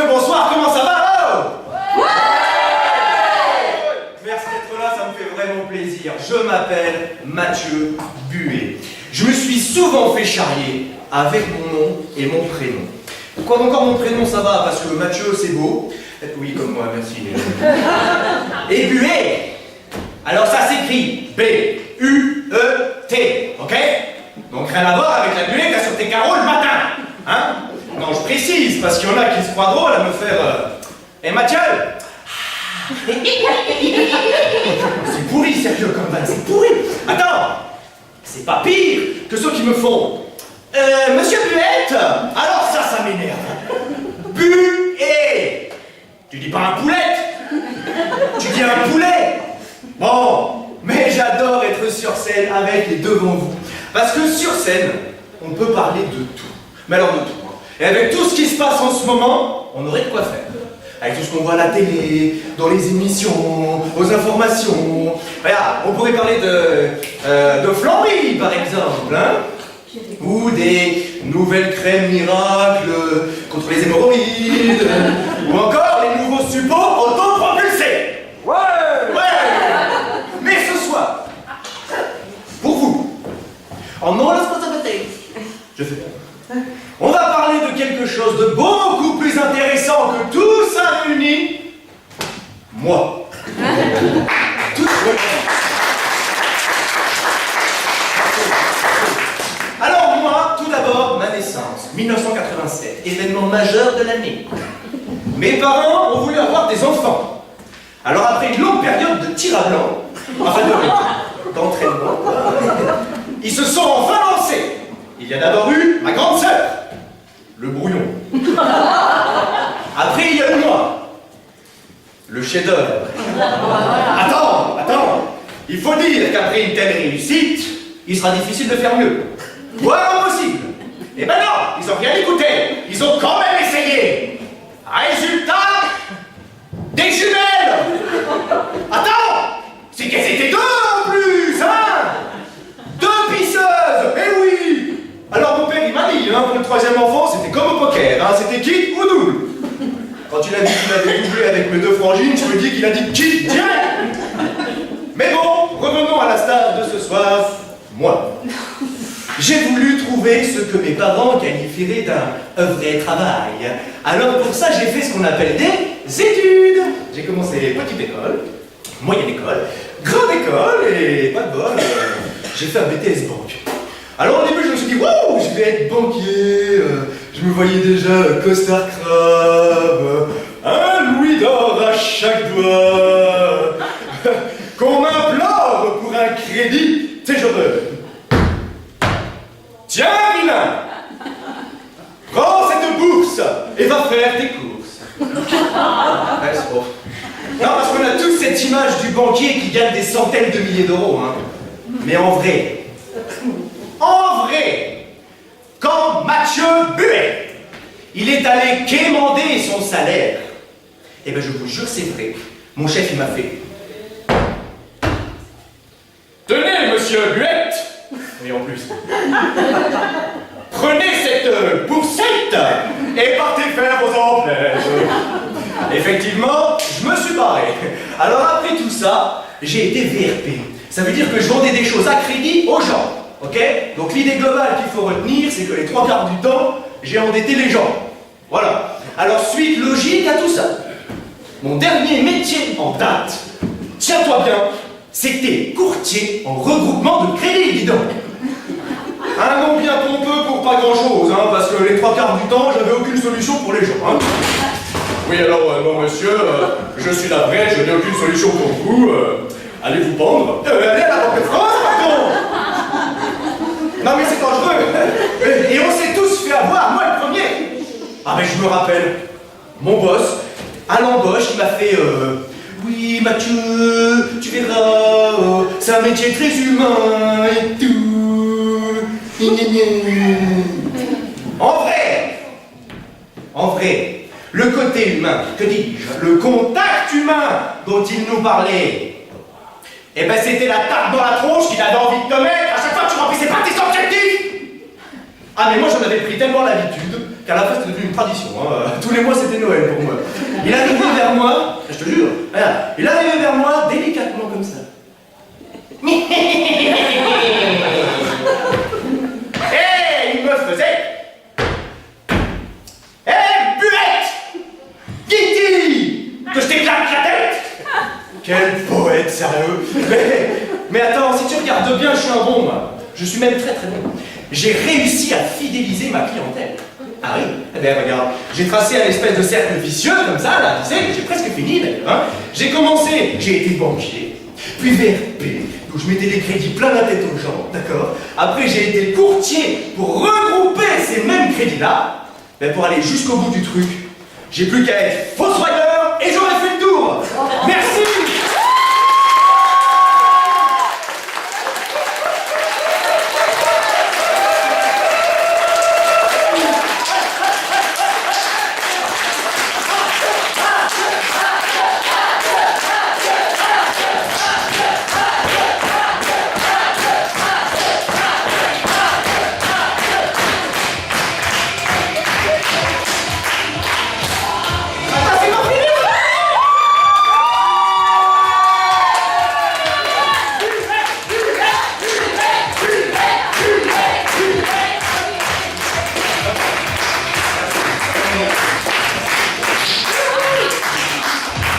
bonsoir, comment ça va? Oh ouais. Merci d'être là, ça me fait vraiment plaisir. Je m'appelle Mathieu Buet. Je me suis souvent fait charrier avec mon nom et mon prénom. Quoi encore mon prénom ça va, parce que Mathieu c'est beau. Oui, comme moi, merci. Et Buet, alors ça s'écrit B-U-E-T, ok? Donc rien à voir avec la buée que t'as sur tes carreaux le matin, hein? Non, je précise, parce qu'il y en a qui se croient drôles à me faire... Eh Mathieu! C'est pourri, sérieux, comme van, c'est pourri! Attends! C'est pas pire que ceux qui me font... Monsieur Buet, alors ça m'énerve. Buet! Tu dis pas un poulet? Tu dis un poulet? Bon, mais j'adore être sur scène avec et devant vous. Parce que sur scène, on peut parler de tout. Mais alors de tout. Et avec tout ce qui se passe en ce moment, on aurait de quoi faire. Avec tout ce qu'on voit à la télé, dans les émissions, aux informations. Regarde, on pourrait parler de flambéry, par exemple, hein? Ou des nouvelles crèmes miracles contre les hémorroïdes. Ou encore les nouveaux supports autopropulsés. Ouais! Mais ce soir, pour vous, en non responsabilité, je fais pas. On va parler de quelque chose de beaucoup plus intéressant que tout ça réuni. Moi. Tout Alors moi, tout d'abord, ma naissance, 1987, événement majeur de l'année. Mes parents ont voulu avoir des enfants. Alors après une longue période de tir à blanc, enfin d'entraînement, ils se sont enfin lancés. Il y a d'abord eu ma grande sœur, le brouillon. Après il y a eu moi, le chef-d'œuvre. Attends, il faut dire qu'après une telle réussite, il sera difficile de faire mieux. Voire impossible. Eh ben non, ils ont rien écouté. Ils ont quand même essayé. Résultat, des jumelles. Attends, c'est qu'elles étaient deux en plus, hein? Deux pisseuses, eh oui. Alors mon père, il m'a dit, hein, pour le troisième enfant, c'était comme au poker, hein, c'était quitte ou double. Quand il a dit qu'il avait doublé avec mes deux frangines, je me dis qu'il a dit quitte direct. Mais bon, revenons à la star de ce soir, moi. J'ai voulu trouver ce que mes parents qualifieraient d'un vrai travail. Alors pour ça, j'ai fait ce qu'on appelle des études. J'ai commencé petite école, moyenne école, grande école, et pas de bol, j'ai fait un BTS banque. Alors au début, je me suis dit, wow, je vais être banquier. Je me voyais déjà costard crabe, un louis d'or à chaque doigt, qu'on m'implore pour un crédit, tu sais, je veux. Tiens, vilain, prends cette bourse et va faire tes courses. Ouais, c'est bon. Non, parce qu'on a tous cette image du banquier qui gagne des centaines de milliers d'euros, hein. Mais en vrai, quand Mathieu Buet, il est allé quémander son salaire, eh ben je vous jure, c'est vrai, mon chef, il m'a fait. Tenez, monsieur Buet. Oui, en plus. Prenez cette boursette et partez faire vos emplaises. Effectivement, je me suis barré. Alors après tout ça, j'ai été VRP. Ça veut dire que je vendais des choses à crédit aux gens. Ok? Donc l'idée globale qu'il faut retenir, c'est que les 3/4 du temps, j'ai endetté les gens. Voilà. Alors suite logique à tout ça. Mon dernier métier en date, tiens-toi bien, c'était courtier en regroupement de crédit, dis donc. Un nom bien pompeux pour pas grand-chose, hein, parce que les 3/4 du temps, j'avais aucune solution pour les gens. Hein. Oui, alors, non, monsieur, je suis navré, je n'ai aucune solution pour vous. Allez vous pendre. Allez à la Banque de France, pardon. Non, mais c'est dangereux. Et on s'est tous fait avoir, moi le premier. Ah, mais je me rappelle, mon boss, à l'embauche, il m'a fait... Oui, Mathieu, tu verras, c'est un métier très humain et tout. En vrai, le côté humain, que dis-je, le contact humain dont il nous parlait, eh ben c'était la tape dans la tronche qu'il avait envie de te mettre à chaque fois que tu remplissais pas tes objectifs. Ah mais moi j'en avais pris tellement l'habitude car la fête est devenue une tradition. Hein. Tous les mois, c'était Noël pour moi. Il arrivait vers moi, je te jure, regarde, il arrivait vers moi délicatement comme ça. Et il me faisait. Hé, Buette! Kitty! Que je t'éclate la tête! Quel poète, sérieux! Mais attends, si tu regardes bien, je suis un bon, moi. Je suis même très très bon. J'ai réussi à fidéliser ma clientèle. Ah oui? Eh bien, regarde, j'ai tracé un espèce de cercle vicieux, comme ça, là, tu sais, j'ai presque fini, d'ailleurs. Hein. J'ai commencé, j'ai été banquier, puis VRP, où je mettais des crédits plein la tête aux gens, d'accord? Après, j'ai été courtier pour regrouper ces mêmes crédits-là. Mais pour aller jusqu'au bout du truc, j'ai plus qu'à être fossoyeur et j'aurais fait le tour. Merci.